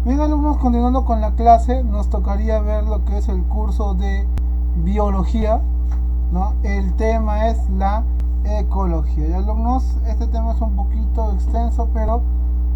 Bien, alumnos, continuando con la clase, nos tocaría ver lo que es el curso de biología, ¿no? El tema es la ecología. Y alumnos, este tema es un poquito extenso, pero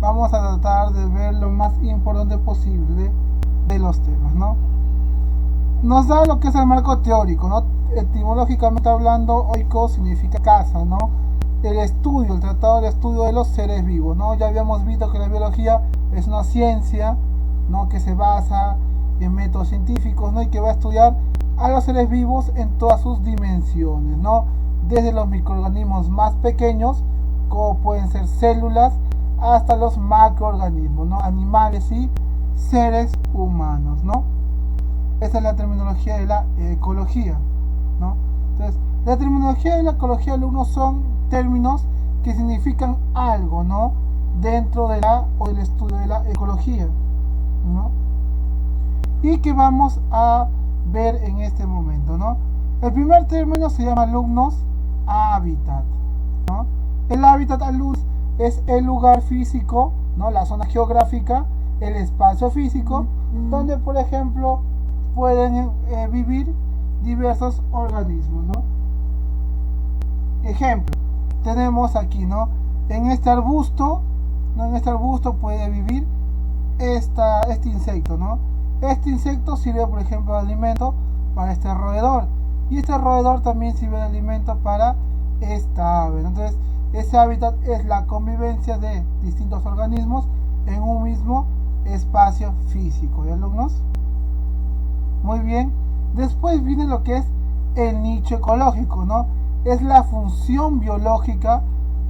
vamos a tratar de ver lo más importante posible de los temas, ¿no? Nos da lo que es el marco teórico, ¿no? Etimológicamente hablando, oiko significa casa, ¿no? El estudio, el tratado de estudio de los seres vivos, ¿no? Ya habíamos visto que la biología es una ciencia, ¿no? Que se basa en métodos científicos, ¿no? Y que va a estudiar a los seres vivos en todas sus dimensiones, ¿no? Desde los microorganismos más pequeños, como pueden ser células, hasta los macroorganismos, ¿no? Animales y seres humanos, ¿no? Esa es la terminología de la ecología, ¿no? Entonces, la terminología de la ecología, alumnos, son términos que significan algo, ¿no? Dentro de la o del estudio de la ecología, ¿no? Y que vamos a ver en este momento, ¿no? El primer término se llama, alumnos, hábitat, ¿no? El hábitat, alumnos, es el lugar físico, ¿no? La zona geográfica, el espacio físico, donde, por ejemplo, pueden vivir diversos organismos, ¿no? Ejemplo, tenemos aquí, ¿no? En este arbusto, ¿no? En este arbusto puede vivir este insecto, ¿no? Este insecto sirve, por ejemplo, de alimento para este roedor, y este roedor también sirve de alimento para esta ave, ¿no? Entonces, ese hábitat es la convivencia de distintos organismos en un mismo espacio físico, ¿y alumnos? Muy bien. Después viene lo que es el nicho ecológico, ¿no? Es la función biológica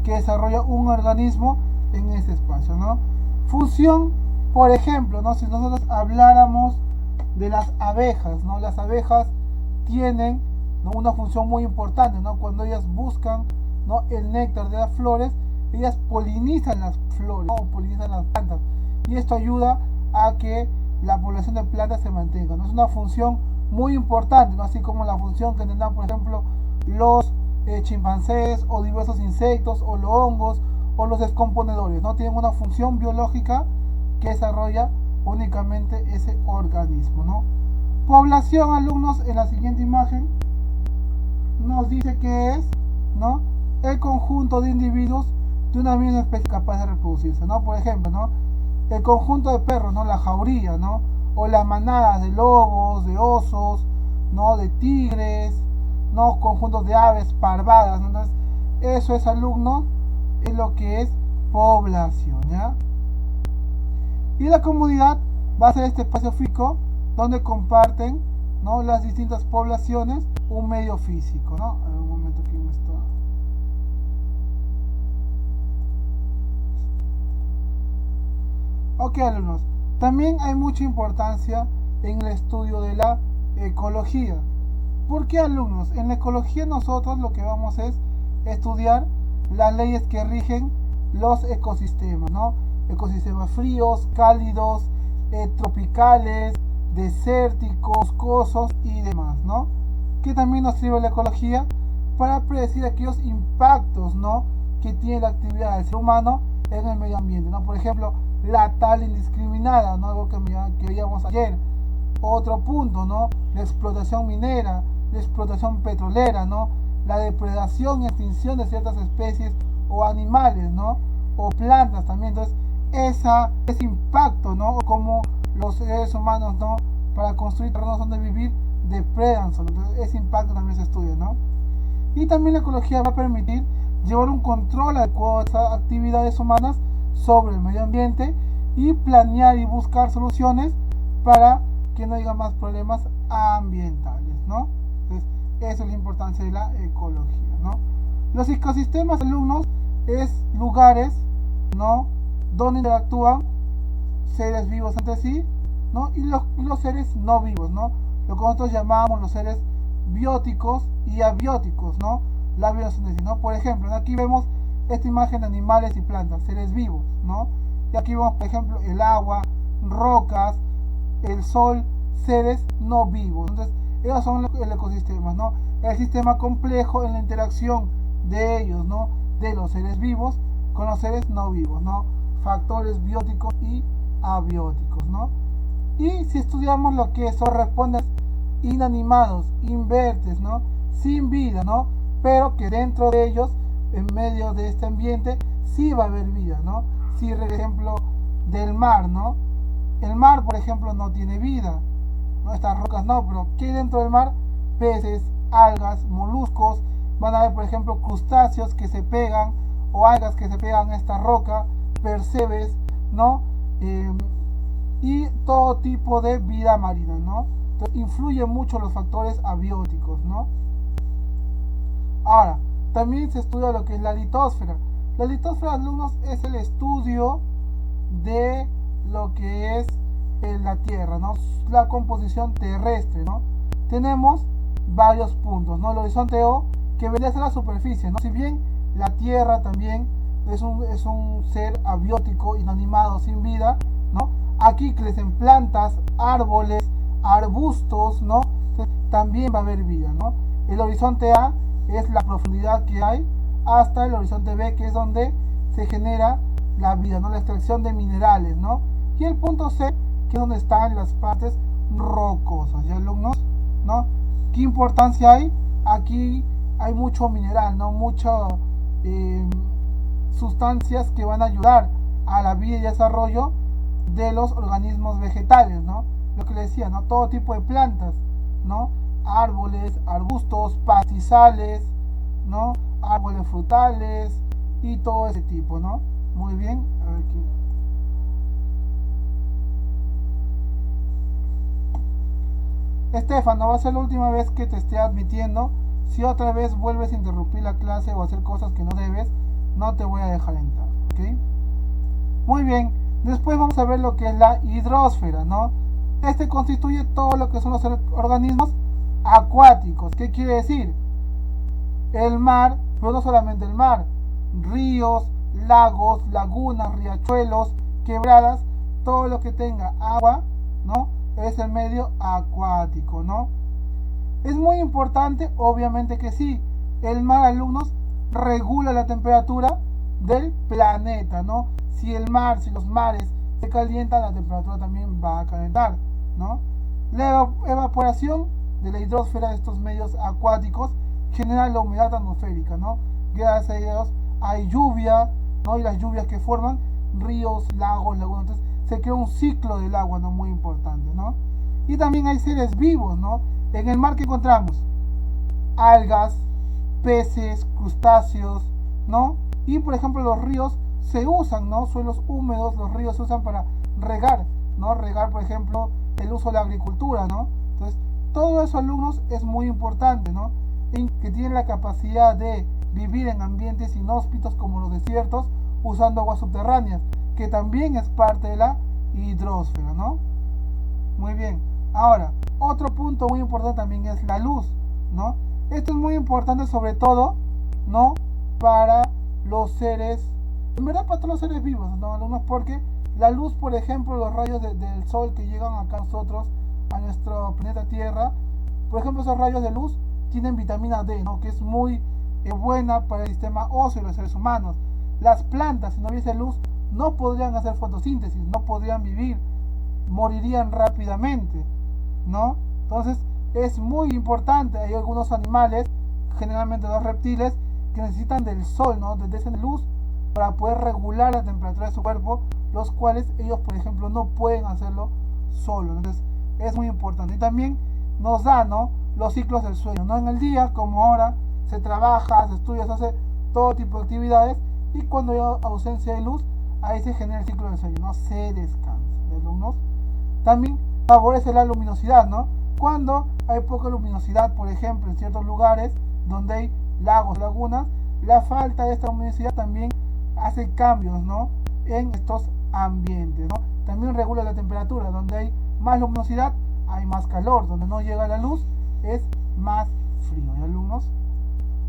que desarrolla un organismo en ese espacio, ¿no? Función, por ejemplo, ¿no? Si nosotros habláramos de las abejas, ¿no? Las abejas tienen, ¿no? Una función muy importante, ¿no? Cuando ellas buscan, ¿no? El néctar de las flores, ellas polinizan las flores, ¿no? Polinizan las plantas, y esto ayuda a que la población de plantas se mantenga, ¿no? Es una función muy importante, ¿no? Así como la función que tendrán, por ejemplo, los chimpancés o diversos insectos o los hongos o los descomponedores, ¿no? Tienen una función biológica que desarrolla únicamente ese organismo, ¿no? Población, alumnos, en la siguiente imagen nos dice que es, ¿no? El conjunto de individuos de una misma especie capaz de reproducirse, ¿no? Por ejemplo, ¿no? El conjunto de perros, ¿no? La jauría, ¿no? O las manadas de lobos, de osos, ¿no? De tigres, ¿no? Conjuntos de aves parvadas, ¿no? Entonces, eso es, alumno, es lo que es población, ¿ya? Y la comunidad va a ser este espacio físico donde comparten, ¿no? Las distintas poblaciones un medio físico, ¿no? A ver, un momento, aquí me está... Ok, alumnos, también hay mucha importancia en el estudio de la ecología. ¿Por qué, alumnos? En la ecología nosotros lo que vamos es estudiar las leyes que rigen los ecosistemas, ¿no? Ecosistemas fríos, cálidos, tropicales, desérticos, boscosos y demás, ¿no? Que también nos sirve la ecología para predecir aquellos impactos, ¿no? Que tiene la actividad del ser humano en el medio ambiente, ¿no? Por ejemplo, la tala indiscriminada, ¿no? Algo que veíamos ayer. Otro punto, ¿no? La explotación minera, la explotación petrolera, ¿no? La depredación y extinción de ciertas especies o animales, ¿no? O plantas también. Entonces, ese impacto, ¿no? O como los seres humanos, ¿no? Para construir terrenos donde vivir, depredan. Entonces, ese impacto también se estudia, ¿no? Y también la ecología va a permitir llevar un control adecuado de estas actividades humanas sobre el medio ambiente y planear y buscar soluciones para que no haya más problemas ambientales, ¿no? Entonces, esa es la importancia de la ecología, ¿no? Los ecosistemas, alumnos, es lugares, ¿no? Donde interactúan seres vivos entre sí, ¿no? Y los seres no vivos, ¿no? Lo que nosotros llamamos los seres bióticos y abióticos, ¿no? La biosíntesis, ¿no? Por ejemplo, aquí vemos esta imagen de animales y plantas, seres vivos, ¿no? Y aquí vemos, por ejemplo, el agua, rocas, el sol, seres no vivos. Entonces, esos son los ecosistemas, ¿no? El sistema complejo en la interacción de ellos, ¿no? De los seres vivos con los seres no vivos, ¿no? Factores bióticos y abióticos, ¿no? Y si estudiamos lo que corresponde inanimados, invertes, ¿no? Sin vida, ¿no? Pero que dentro de ellos, en medio de este ambiente, sí va a haber vida, ¿no? Si, por ejemplo, del mar, ¿no? El mar, por ejemplo, no tiene vida, ¿no? Estas rocas no, pero ¿qué hay dentro del mar? Peces, algas, moluscos, van a haber, por ejemplo, crustáceos que se pegan, o algas que se pegan a esta roca, percebes, ¿no? Y todo tipo de vida marina, ¿no? Entonces, influyen mucho los factores abióticos, ¿no? Ahora, también se estudia lo que es la litosfera. La litosfera, alumnos, es el estudio de lo que es la Tierra, ¿no? La composición terrestre, ¿no? Tenemos varios puntos, ¿no? El horizonte O, que vendría a ser la superficie, ¿no? Si bien la Tierra también es un ser abiótico, inanimado, sin vida, ¿no? Aquí crecen plantas, árboles, arbustos, ¿no? Entonces, también va a haber vida, ¿no? El horizonte A es la profundidad que hay hasta el horizonte B, que es donde se genera la vida, ¿no? La extracción de minerales, ¿no? Y el punto C, que es donde están las partes rocosas, ¿ya, alumnos? ¿No? ¿Qué importancia hay? Aquí hay mucho mineral, ¿no? Muchas sustancias que van a ayudar a la vida y desarrollo de los organismos vegetales, ¿no? Lo que les decía, ¿no? Todo tipo de plantas, ¿no? Árboles, arbustos, pastizales, ¿no? Árboles frutales y todo ese tipo, ¿no? Muy bien, a ver aquí. Estefano, va a ser la última vez que te esté admitiendo. Si otra vez vuelves a interrumpir la clase o hacer cosas que no debes, no te voy a dejar entrar, ¿ok? Muy bien, después vamos a ver lo que es la hidrosfera, ¿no? Este constituye todo lo que son los organismos acuáticos. ¿Qué quiere decir? El mar, pero no solamente el mar, ríos, lagos, lagunas, riachuelos, quebradas, todo lo que tenga agua, ¿no? Es el medio acuático, ¿no? Es muy importante, obviamente que sí. El mar, alumnos, regula la temperatura del planeta, ¿no? Si el mar, si los mares se calientan, la temperatura también va a calentar, ¿no? La evaporación de la hidrosfera de estos medios acuáticos genera la humedad atmosférica, ¿no? Gracias a ellos hay lluvia, ¿no? Y las lluvias que forman ríos, lagos, lagunas, entonces se crea un ciclo del agua, ¿no? Muy importante, ¿no? Y también hay seres vivos, ¿no? En el mar que encontramos algas, peces, crustáceos, ¿no? Y por ejemplo los ríos se usan, ¿no? Suelos húmedos, los ríos se usan para regar, ¿no? Regar, por ejemplo, el uso de la agricultura, ¿no? Entonces, todo eso, alumnos, es muy importante, ¿no? Que tienen la capacidad de vivir en ambientes inhóspitos como los desiertos, usando aguas subterráneas, que también es parte de la hidrosfera, ¿no? Muy bien. Ahora, otro punto muy importante también es la luz, ¿no? Esto es muy importante sobre todo, ¿no? Para los seres, en verdad para todos los seres vivos, ¿no, alumnos? Porque la luz, por ejemplo, los rayos del sol que llegan acá a nosotros, a nuestro planeta Tierra, por ejemplo, esos rayos de luz tienen vitamina D, ¿no? Que es muy buena para el sistema óseo de los seres humanos. Las plantas, si no hubiese luz, no podrían hacer fotosíntesis, no podrían vivir, morirían rápidamente, ¿no? Entonces es muy importante. Hay algunos animales, generalmente los reptiles, que necesitan del sol, ¿no? De esa luz para poder regular la temperatura de su cuerpo, los cuales ellos, por ejemplo, no pueden hacerlo solos. Entonces es muy importante. Y también nos da, ¿no? Los ciclos del sueño, ¿no? En el día, como ahora, se trabaja, se estudia, se hace todo tipo de actividades, y cuando hay ausencia de luz, ahí se genera el ciclo del sueño, ¿no? Se descansa, alumnos. También favorece la luminosidad, ¿no? Cuando hay poca luminosidad, por ejemplo, en ciertos lugares donde hay lagos, lagunas, la falta de esta luminosidad también hace cambios, ¿no? En estos ambientes, ¿no? También regula la temperatura. Donde hay más luminosidad, hay más calor. Donde no llega la luz, es más frío, ¿y, alumnos?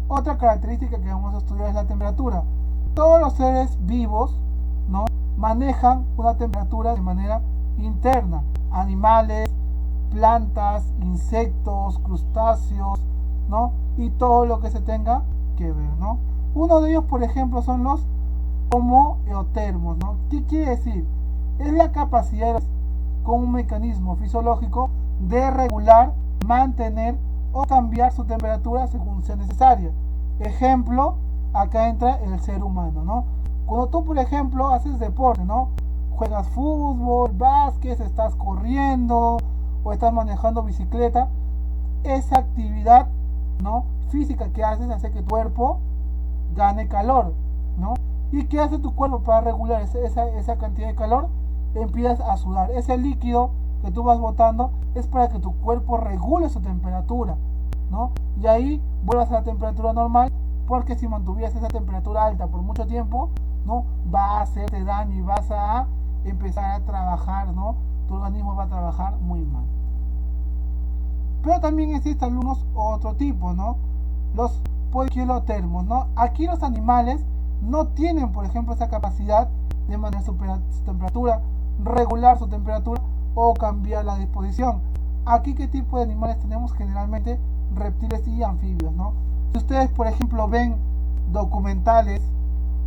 Otra característica que vamos a estudiar es la temperatura. Todos los seres vivos, ¿no? Manejan una temperatura de manera interna. Animales, plantas, insectos, crustáceos, ¿no? Y todo lo que se tenga que ver, ¿no? Uno de ellos, por ejemplo, son los homoeotermos, ¿no? ¿Qué quiere decir? es la capacidad con un mecanismo fisiológico de regular, mantener o cambiar su temperatura según sea necesaria. Ejemplo, acá entra el ser humano, ¿no? Cuando tú, por ejemplo, haces deporte, ¿no? Juegas fútbol, básquet, estás corriendo o estás manejando bicicleta, esa actividad, ¿no?, física que haces hace que tu cuerpo gane calor, ¿no? ¿Y qué hace tu cuerpo para regular esa cantidad de calor? Empiezas a sudar. Ese líquido que tú vas botando es para que tu cuerpo regule su temperatura, ¿no? Y ahí vuelvas a la temperatura normal, porque si mantuvieras esa temperatura alta por mucho tiempo, ¿no?, va a hacerte daño y vas a empezar a trabajar, ¿no? Tu organismo va a trabajar muy mal. Pero también existen algunos otro tipo, ¿no? Los poiquilotermos, ¿no? Aquí los animales no tienen, por ejemplo, esa capacidad de mantener su temperatura, regular su temperatura o cambiar la disposición. Aquí, ¿qué tipo de animales tenemos? Generalmente reptiles y anfibios, ¿no? Si ustedes, por ejemplo, ven documentales,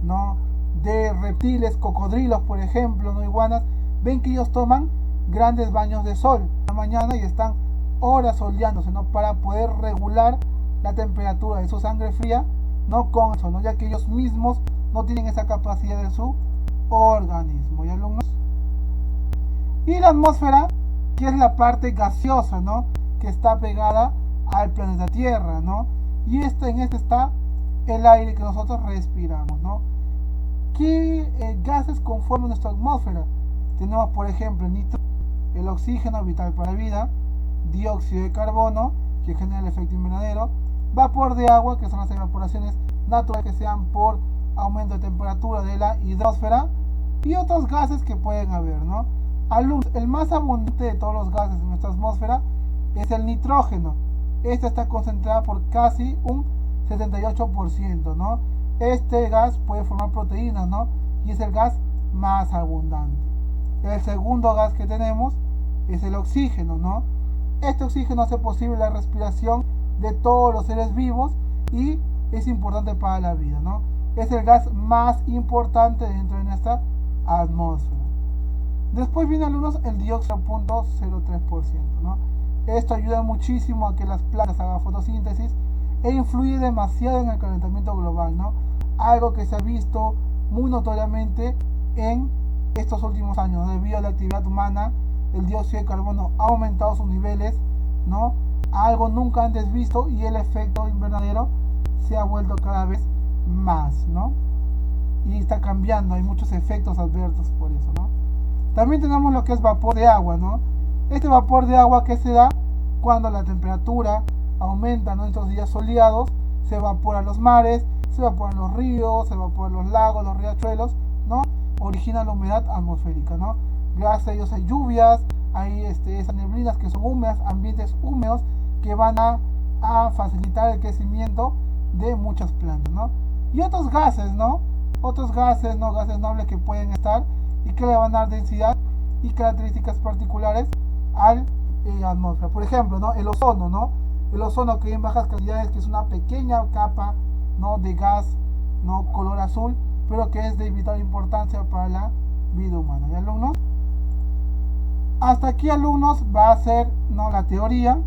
¿no?, de reptiles, cocodrilos, por ejemplo, no iguanas, ven que ellos toman grandes baños de sol en la mañana y están horas soleándose, ¿no?, para poder regular la temperatura de su sangre fría, no con eso, ¿no?, ya que ellos mismos no tienen esa capacidad de su organismo. ¿Y alumnos? Y la atmósfera, que es la parte gaseosa, ¿no?, que está pegada al planeta Tierra, ¿no? Y en este está el aire que nosotros respiramos, ¿no? ¿Qué gases conforman nuestra atmósfera? Tenemos, por ejemplo, el nitrógeno, el oxígeno, vital para la vida, dióxido de carbono, que genera el efecto invernadero, vapor de agua, que son las evaporaciones naturales que se dan por aumento de temperatura de la hidrosfera, y otros gases que pueden haber, ¿no? El más abundante de todos los gases en nuestra atmósfera es el nitrógeno. Este está concentrado por casi un 78%, ¿no? Este gas puede formar proteínas, ¿no? Y es el gas más abundante. El segundo gas que tenemos es el oxígeno, ¿no? Este oxígeno hace posible la respiración de todos los seres vivos y es importante para la vida, ¿no? Es el gas más importante dentro de nuestra atmósfera. Después viene, alumnos, el dióxido 0.03%, ¿no? Esto ayuda muchísimo a que las plantas hagan fotosíntesis e influye demasiado en el calentamiento global, ¿no? Algo que se ha visto muy notoriamente en estos últimos años. Debido a la actividad humana, el dióxido de carbono ha aumentado sus niveles, ¿no?, algo nunca antes visto, y el efecto invernadero se ha vuelto cada vez más, ¿no? Y está cambiando, hay muchos efectos adversos por eso, ¿no? También tenemos lo que es vapor de agua, ¿no? Este vapor de agua que se da cuando la temperatura aumenta, ¿no?, en estos días soleados, se evaporan los mares, se evaporan los ríos, se evaporan los lagos, los riachuelos, ¿no? Origina la humedad atmosférica, ¿no? Gracias a ellos hay lluvias, hay esas neblinas que son húmedas, ambientes húmedos que van a facilitar el crecimiento de muchas plantas, ¿no? Y otros gases, ¿no? Otros gases, ¿no?, gases nobles que pueden estar y que le van a dar densidad y características particulares al atmósfera. Por ejemplo, ¿no?, el ozono, ¿no? El ozono, que en bajas cantidades, que es una pequeña capa, ¿no?, de gas, ¿no?, color azul, pero que es de vital importancia para la vida humana. ¿Y alumnos? Hasta aquí, alumnos, va a ser, ¿no?, la teoría.